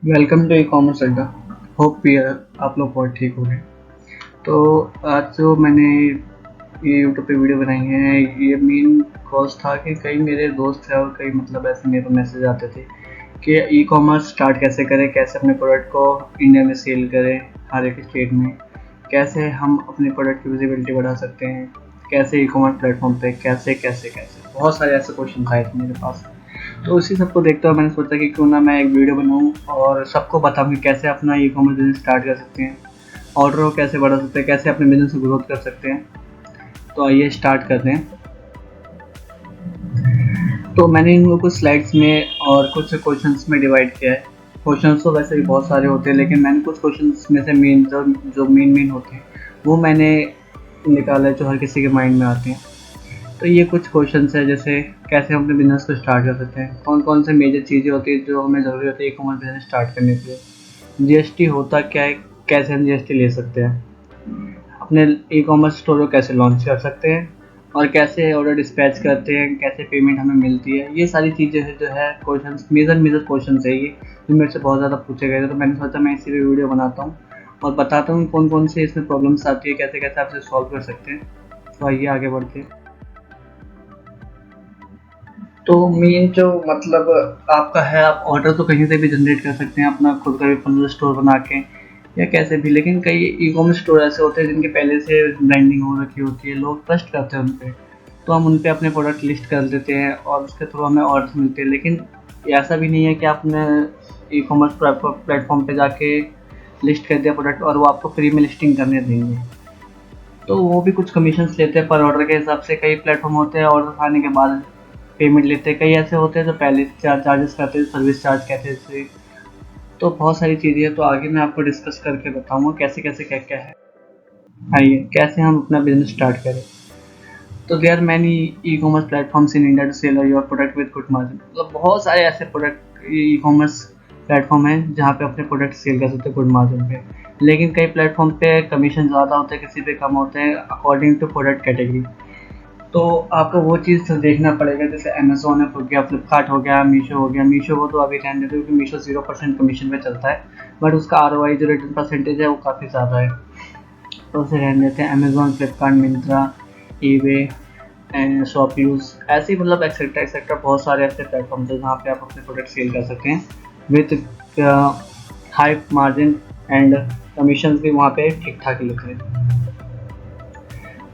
Welcome to e commerce अड्डा। Hope आप लोग बहुत ठीक हो गए। तो आज जो मैंने ये यूट्यूब पे वीडियो बनाई है, ये मेन कॉज था कि कई मेरे दोस्त हैं और कई मतलब ऐसे मेरे को मैसेज आते थे कि ई कॉमर्स स्टार्ट कैसे करें, कैसे अपने प्रोडक्ट को इंडिया में सेल करें, हर एक स्टेट में कैसे हम अपने प्रोडक्ट की विजिबिलिटी बढ़ा सकते हैं, कैसे ई कॉमर्स प्लेटफॉर्म पे कैसे कैसे कैसे बहुत सारे ऐसे क्वेश्चन आए थे मेरे पास। तो उसी सबको देखते हुए मैंने सोचा कि क्यों ना मैं एक वीडियो बनाऊं और सबको बताऊं कि कैसे अपना ई कॉमर्स बिजनेस स्टार्ट कर सकते हैं, ऑर्डर को कैसे बढ़ा सकते हैं, कैसे अपने बिजनेस को ग्रोथ कर सकते हैं। तो आइए स्टार्ट करते हैं। तो मैंने इनको कुछ स्लाइड्स में और कुछ क्वेश्चंस में डिवाइड किया है। क्वेश्चंस तो वैसे भी बहुत सारे होते हैं, लेकिन मैंने कुछ क्वेश्चंस में से मेन जो मेन होते हैं वो मैंने निकाला है, जो हर किसी के माइंड में आते हैं। तो ये कुछ क्वेश्चंस है, जैसे कैसे हम अपने बिजनेस को स्टार्ट कर सकते हैं, कौन कौन से मेजर चीज़ें होती है जो हमें ज़रूरी होती है ई कॉमर्स बिजनेस स्टार्ट करने के लिए, जीएसटी होता क्या है, कैसे हम जीएसटी ले सकते हैं, अपने ई कॉमर्स स्टोर को कैसे लॉन्च कर सकते हैं, और कैसे ऑर्डर डिस्पैच करते हैं, कैसे पेमेंट हमें मिलती है। ये सारी चीज़ें हैं जो है क्वेश्चन, मेजर क्वेश्चन है ये, जो मेरे से बहुत ज़्यादा पूछे गए थे। तो मैंने सोचा मैं इसी पे वीडियो बनाता हूँ और बताता हूँ कौन कौन से इसमें प्रॉब्लम्स आती है, कैसे कैसे आप इसे सॉल्व कर सकते हैं। तो आइए आगे बढ़ते हैं। तो मेन जो मतलब आपका है, आप ऑर्डर तो कहीं से भी जनरेट कर सकते हैं अपना खुद का भी पंद्रह स्टोर बना के या कैसे भी, लेकिन कई ई कॉमर्स स्टोर ऐसे होते हैं जिनके पहले से ब्रांडिंग हो रखी होती है, लोग ट्रस्ट करते हैं उन पर। तो हम उन पर अपने प्रोडक्ट लिस्ट कर देते हैं और उसके थ्रू हमें ऑर्डर मिलते हैं। लेकिन ऐसा भी नहीं है कि आपने ई कॉमर्स प्लेटफॉर्म पे जाके लिस्ट कर दिया प्रोडक्ट और वो आपको फ्री में लिस्टिंग करने देंगे। तो वो भी कुछ कमीशन लेते हैं पर ऑर्डर के हिसाब से। कई प्लेटफॉर्म होते हैं ऑर्डर आने के बाद पेमेंट लेते हैं, कई ऐसे होते हैं जो पहले चार्जेस करते हैं, सर्विस चार्ज कहते हैं इसे। तो बहुत सारी चीज़ें हैं, तो आगे मैं आपको डिस्कस करके बताऊंगा कैसे कैसे क्या क्या है। आइए कैसे हम अपना बिजनेस स्टार्ट करें। तो there are many e commerce platforms in India to sell your product with good margin. मतलब बहुत सारे ऐसे प्रोडक्ट ई कॉमर्स प्लेटफॉर्म है जहाँ पे अपने प्रोडक्ट सेल कर सकते हैं गुड मार्जिन पे। लेकिन कई प्लेटफॉर्म पे कमीशन ज़्यादा होते हैं, किसी पे कम होते हैं, अकॉर्डिंग टू प्रोडक्ट कैटेगरी। तो आपको वो चीज़ देखना पड़ेगा, जैसे अमेज़ोन हो गया, फ्लिपकार्ट हो गया, मीशो हो गया। मीशो को तो अभी रहने देते क्योंकि मीशो 0% कमीशन पे चलता है, बट उसका ROI जो रिटर्न परसेंटेज है वो काफ़ी ज़्यादा है, तो उसे रहने देते हैं। Amazon, Flipkart, Myntra, eBay and ShopClues, ऐसे ही मतलब एक्सेट्रा एक्सेट्रा बहुत सारे ऐसे प्लेटफॉर्म्स हैं जहाँ पे आप अपने प्रोडक्ट सेल कर सकते हैं with high margin, and commission भी वहाँ पे ठीक ठाक ही लेते हैं।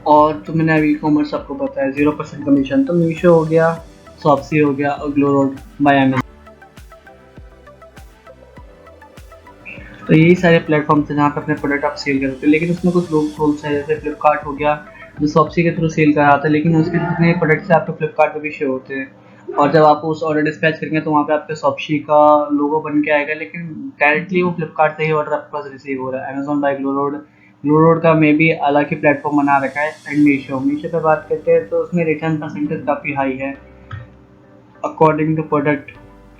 और जो मैंने अभी ई कॉमर्स आपको बताया 0% कमीशन, तो मीशो हो गया, शॉप्सी हो गया और ग्लो रोड बाय अमेज़न। तो यही सारे प्लेटफॉर्म्स हैं जहाँ पे अपने प्रोडक्ट आप सेल कर सकते हो। लेकिन उसमें कुछ लोग रूल्स हैं, जैसे फ्लिपकार्ट हो गया जो शॉप्सी के थ्रू सेल कराता है, लेकिन उसके जितने प्रोडक्ट्स हैं आपके फ्लिपकार्ट पे भी शो होते हैं, और जब आप उस ऑर्डर डिस्पैच करेंगे तो वहाँ पे आपके शॉप्सी का लोगो बन के आएगा, लेकिन डायरेक्टली वो फ्लिपकार्ट से ही ऑर्डर आपके पास रिसीव हो रहा है। अमेज़न बाय ग्लो रोड का मे भी अलग ही प्लेटफॉर्म बना रखा है। एंड मीशो पे बात करते हैं तो उसमें रिटर्न परसेंटेज काफ़ी हाई है अकॉर्डिंग टू प्रोडक्ट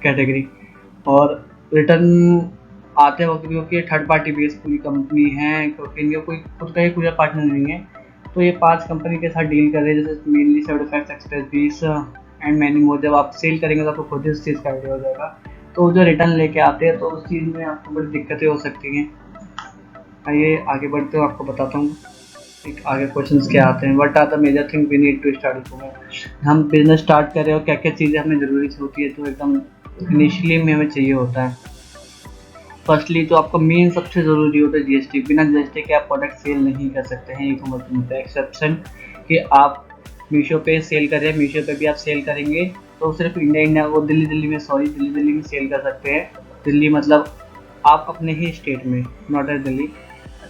कैटेगरी। और रिटर्न आते वक्त भी, क्योंकि थर्ड पार्टी बेस्ड पूरी कंपनी है, क्योंकि इनका कोई खुद का ही पूरा पार्टनर नहीं है। तो ये 5 कंपनी के साथ डील कर रहे हैं, जैसे mainly 75 express 20 and many more. जब आप सेल करेंगे तो आपको खुद ही उस चीज़ का आइडिया हो जाएगा। तो जो रिटर्न लेके आते हैं तो उस चीज़ में आपको बड़ी दिक्कतें हो सकती हैं। आइए आगे बढ़ते हुए आपको बताता हूँ एक आगे क्वेश्चंस क्या आते हैं। What are the major thing we need to start. हम बिजनेस स्टार्ट कर रहे हो, क्या क्या चीज़ें हमें ज़रूरी होती है जो एकदम इनिशियली में हमें चाहिए होता है। फर्स्टली तो आपका मेन सबसे ज़रूरी होता है जीएसटी। बिना जीएसटी के आप प्रोडक्ट सेल नहीं कर सकते हैं ई कॉमर्स में, एक्सेप्शन कि आप मीशो पे सेल कर रहे हैं, मीशो पे भी आप सेल करेंगे तो सिर्फ इंडिया वो दिल्ली में सेल कर सकते हैं। दिल्ली मतलब आप अपने ही स्टेट में, नॉट एट दिल्ली।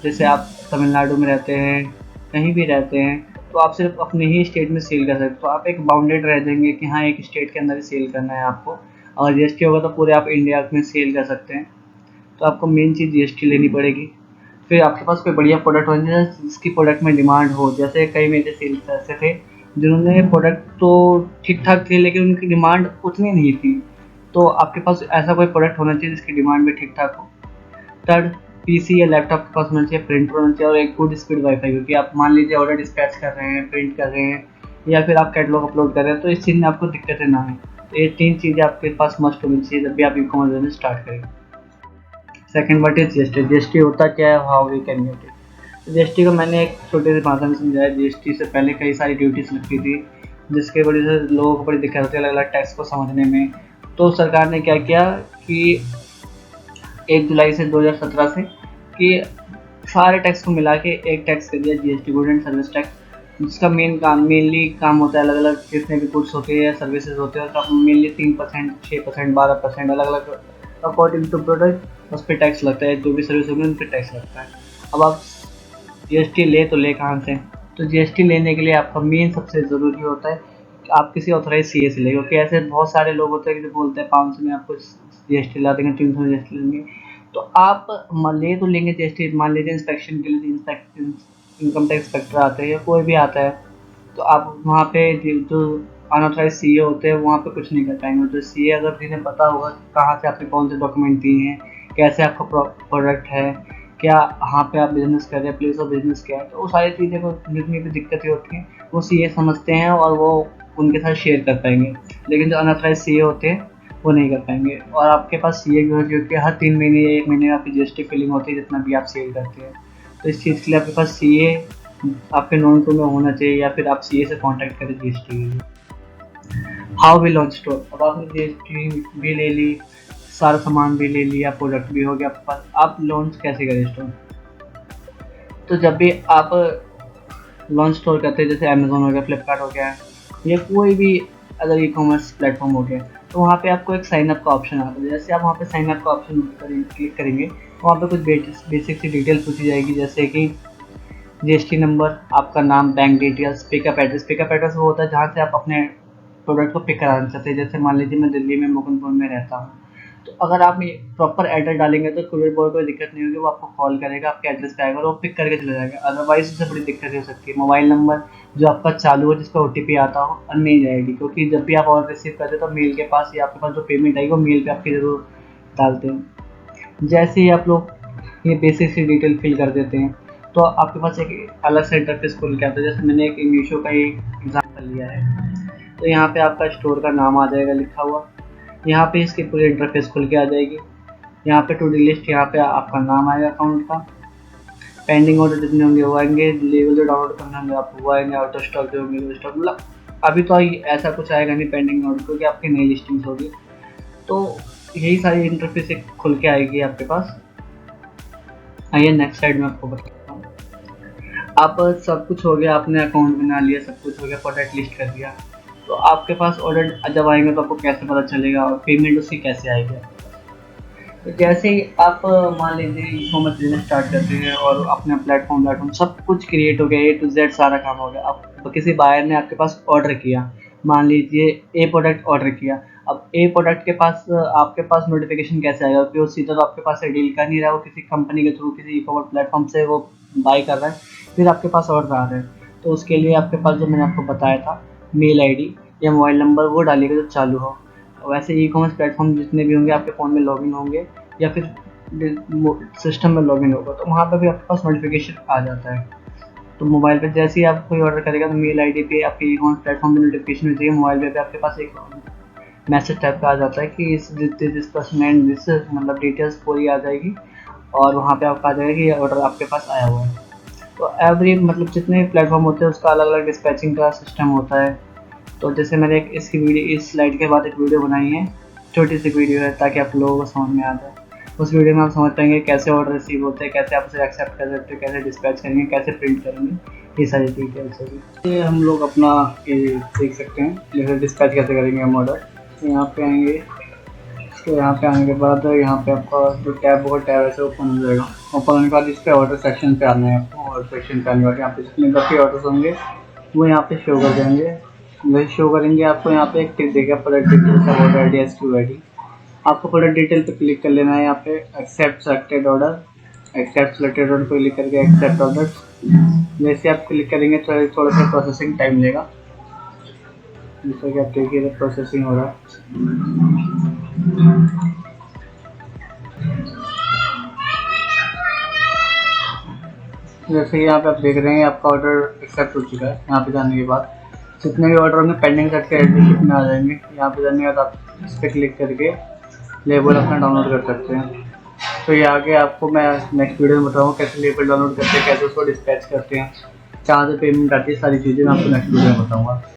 जैसे आप तमिलनाडु में रहते हैं, कहीं भी रहते हैं, तो आप सिर्फ अपने ही स्टेट में सेल कर सकते हैं। तो आप एक बाउंडेड रह जाएंगे कि हाँ एक स्टेट के अंदर ही सेल करना है आपको। और जीएसटी होगा तो पूरे आप इंडिया में सेल कर सकते हैं। तो आपको मेन चीज़ जीएसटी लेनी पड़ेगी। फिर आपके पास कोई बढ़िया प्रोडक्ट होना चाहिए जिसकी प्रोडक्ट में डिमांड हो। जैसे कई मेरे सेल्स ऐसे थे जिन्होंने प्रोडक्ट तो ठीक ठाक थे लेकिन उनकी डिमांड उतनी नहीं थी। तो आपके पास ऐसा कोई प्रोडक्ट होना चाहिए जिसकी डिमांड भी ठीक ठाक हो। थर्ड, पीसी या लैपटॉप के पास होना चाहिए, प्रिंटर होना चाहिए और एक गुड स्पीड वाईफाई, क्योंकि आप मान लीजिए ऑर्डर डिस्पैच कर रहे हैं, प्रिंट कर रहे हैं या फिर आप कैटलॉग अपलोड कर रहे हैं, तो इस चीज़ में आपको दिक्कतें ना आए। तो ये 3 चीज़ें आपके पास मस्ट होनी चाहिए जब भी आप ई कॉमर्स बिजनेस स्टार्ट करेंगे। Second what is GST, GST होता क्या है, how we can get it. GST को मैंने एक छोटे से भाषा में समझाया। जीएसटी से पहले कई सारी ड्यूटीज लगती थी जिसके वजह से लोगों को बड़ी दिक्कत होती है अलग अलग टैक्स को समझने में। तो सरकार ने क्या किया कि 1 जुलाई से 2017 से कि सारे टैक्स को मिला के एक टैक्स कर दिया, GST, good and service tax, जिसका मेनली काम होता है अलग अलग जितने भी गुड्स होते हैं सर्विसेज होते हैं उसका मेनली 3%, 6%, 12% अलग अलग अकॉर्डिंग टू प्रोडक्ट उस पर टैक्स लगता है। जो भी सर्विस होगी उन पर टैक्स लगता है। अब आप जीएसटी ले तो ले कहाँ से? तो जीएसटी लेने के लिए आपका मेन सबसे ज़रूरी होता है कि आप किसी ऑथराइज सीए से ले, क्योंकि ऐसे बहुत सारे लोग होते हैं कि जो बोलते हैं 500 में आपको जीएसटी ला देंगे, 300 में जीएसटी लेंगे। तो आप ले तो लेंगे जीएसटी, मान लीजिए इंस्पेक्शन के लिए इनकम टैक्स इंस्पेक्टर आते हैं या कोई भी आता है, तो आप वहाँ पे जो अनऑथराइज सीए होते हैं वहाँ पे कुछ नहीं कर पाएंगे। तो सीए अगर जिन्हें पता होगा कहाँ से आपने कौन से डॉक्यूमेंट दिए हैं, कैसे आपका प्रोडक्ट है, क्या यहाँ पे आप बिजनेस कर रहे हैं, प्लेस ऑफ बिजनेस क्या है, तो वो सारी चीज़ें को जितनी भी दिक्कतें होती हैं वो सीए समझते हैं और वो उनके साथ शेयर कर पाएंगे। लेकिन जो अनऑथराइज सीए होते हैं वो नहीं कर पाएंगे। और आपके पास सीए जो कि हर 3 महीने या 1 महीने आपकी जीएसटी फिलिंग होती है जितना भी आप सेल करते हैं। तो इस चीज़ के लिए आपके पास सीए आपके नॉन टू में होना चाहिए या फिर आप सीए से कॉन्टैक्ट करें जीएसटी के लिए। हाउ वी लॉन्च स्टोर, अब आपने जीएसटी भी ले ली, सारा सामान भी ले लिया, प्रोडक्ट भी हो गया आपके पास, आप लॉन्च कैसे करें स्टोर? तो जब भी आप लॉन्च स्टोर करते हैं जैसे अमेज़न हो गया, फ्लिपकार्ट हो गया या कोई भी अदर ई कॉमर्स प्लेटफॉर्म हो गया, तो वहाँ पे आपको एक साइन अप का ऑप्शन आता है। जैसे आप वहाँ पे साइन अप का ऑप्शन क्लिक करेंगे वहाँ पे कुछ बेसिक सी डिटेल पूछी जाएगी, जैसे कि जीएसटी नंबर, आपका नाम, bank details, pickup address. Pickup address वो होता है जहाँ से आप अपने प्रोडक्ट को पिक कराना चाहते हैं। जैसे मान लीजिए मैं दिल्ली में मुकुंदपुर में रहता हूँ, तो अगर आप प्रॉपर एड्रेस डालेंगे तो कुरियर बॉय को दिक्कत नहीं होगी, वो आपको कॉल करेगा, आपके एड्रेस पे आएगा और वो पिक करके चला जाएगा। अदरवाइज उससे बड़ी दिक्कत हो सकती है, मोबाइल नंबर जो आपका चालू है जिस पर ओटीपी आता हो और नहीं जाएगी, क्योंकि जब भी आप ऑर्डर रिसीव करते हैं तो मेल के पास या आपके पास जो पेमेंट आएगी वो मेल पे आपकी ज़रूर डालते हैं। जैसे ही आप लोग ये बेसिक सी डिटेल फिल कर देते हैं तो आपके पास एक अलग से इंटरफेस खुल के आता है। जैसे मैंने एक मीशो का ही एग्जाम्पल लिया है, तो यहाँ पे आपका स्टोर का नाम आ जाएगा लिखा हुआ, यहाँ पे इसकी पूरी इंटरफेस खुल के आ जाएगी। यहाँ पे टू डी लिस्ट, यहाँ पे आपका नाम आएगा अकाउंट का, पेंडिंग ऑर्डर जितने होंगे वो आएंगे, लेवल जो डाउनलोड करने होंगे आपको वो आएंगे, आउट ऑफ स्टॉक जो होंगे स्टॉक, मतलब अभी तो ऐसा कुछ आएगा नहीं पेंडिंग ऑर्डर, क्योंकि आपकी नई लिस्टिंग्स होगी। तो यही सारी इंटरफेस एक खुल के आएगी आपके पास। आइए नेक्स्ट साइड में आपको बताता हूँ। आप सब कुछ हो गया, आपने अकाउंट बना लिया, सब कुछ हो गया, प्रोडक्ट लिस्ट कर दिया, तो आपके पास ऑर्डर जब आएंगे तो आपको कैसे पता चलेगा और पेमेंट उसकी कैसे आएगी? तो जैसे ही आप मान लीजिए ई कॉमर्स बिजनेस स्टार्ट करते हैं और अपना प्लेटफॉर्म सब कुछ क्रिएट हो गया, ए टू जेड सारा काम हो गया। अब किसी बायर ने आपके पास ऑर्डर किया, मान लीजिए ए प्रोडक्ट ऑर्डर किया, अब ए प्रोडक्ट के पास आपके पास नोटिफिकेशन कैसे आएगा? क्योंकि वो सीधा तो आपके पास से डील कर नहीं रहा है, वो किसी कंपनी के थ्रू किसी ई कॉमर्स प्लेटफॉर्म से वो बाई कर रहा है, फिर आपके पास ऑर्डर आ रहा है। तो उसके लिए आपके पास जो मैंने आपको बताया था मेल आईडी या मोबाइल नंबर वो डालिएगा जो चालू हो। वैसे ई कॉमर्स प्लेटफॉर्म जितने भी होंगे आपके फ़ोन में लॉगिन होंगे या फिर सिस्टम में लॉगिन होगा, तो वहाँ पर भी आपके पास नोटिफिकेशन आ जाता है। तो मोबाइल पे जैसे ही आप कोई ऑर्डर करेगा तो मेल आईडी पे आपके ई कॉमर्स प्लेटफॉर्म पे नोटिफिकेशन होती है, मोबाइल पे आपके पास एक मैसेज टाइप का आ जाता है कि दिस पर्सन एंड दिस, मतलब डिटेल्स पूरी आ जाएगी और वहाँ पे आपका आ जाएगा कि ये ऑर्डर आपके पास आया हुआ है। तो एवरी मतलब जितने प्लेटफॉर्म होते हैं उसका अलग अलग डिस्पैचिंग का सिस्टम होता है। तो जैसे मैंने एक इसकी वीडियो, इस स्लाइड के बाद एक वीडियो बनाई है, छोटी सी वीडियो है ताकि आप लोगों को समझ में आ जाए। उस वीडियो में आप समझ पाएंगे कैसे ऑर्डर रिसीव होते हैं, कैसे आप उसे एक्सेप्ट कर सकते हैं, कैसे डिस्पैच करेंगे, कैसे प्रिंट करेंगे, ये सारी डिटेल्स होगी। ये हम लोग अपना ये देख सकते हैं जैसे डिस्पैच कैसे करेंगे हम ऑर्डर। यहाँ पे आएंगे, तो यहाँ पे आने के बाद यहाँ पे आपका जो टैब होगा टैब ऐसे ओपन हो जाएगा। ओपन होने के बाद इस पर ऑर्डर सेक्शन पे आना है आपको, ऑर्डर सेक्शन पे आने के बाद यहाँ पे जितने काफ़ी ऑर्डर्स होंगे वो यहाँ पे शो कर जाएंगे। वही शो करेंगे आपको, यहाँ पे एक टिक देगा product details order ID SQ ID. आपको प्रोडक्ट डिटेल पे क्लिक कर लेना है, यहाँ पे accept selected order, accept selected order पर क्लिक करके एक्सेप्ट ऑर्डर। जैसे आप क्लिक करेंगे तो थोड़ा सा प्रोसेसिंग टाइम लेगा, जैसा कि आप देखिए प्रोसेसिंग हो रहा है। जैसे कि यहाँ पे आप देख रहे हैं आपका ऑर्डर एक्सेप्ट हो चुका है। यहाँ पे जाने के बाद जितने भी ऑर्डर होंगे पेंडिंग सेट के एड्रेस में आ जाएंगे। यहाँ पे जाने के बाद आप इस पर क्लिक करके लेबल अपना डाउनलोड कर सकते हैं। तो ये आगे आपको मैं नेक्स्ट वीडियो में बताऊँगा कैसे लेबल डाउनलोड करते हैं, कैसे उसको डिस्पैच करते हैं, कहाँ से पेमेंट आती है, सारी चीज़ें मैं आपको नेक्स्ट वीडियो में बताऊँगा।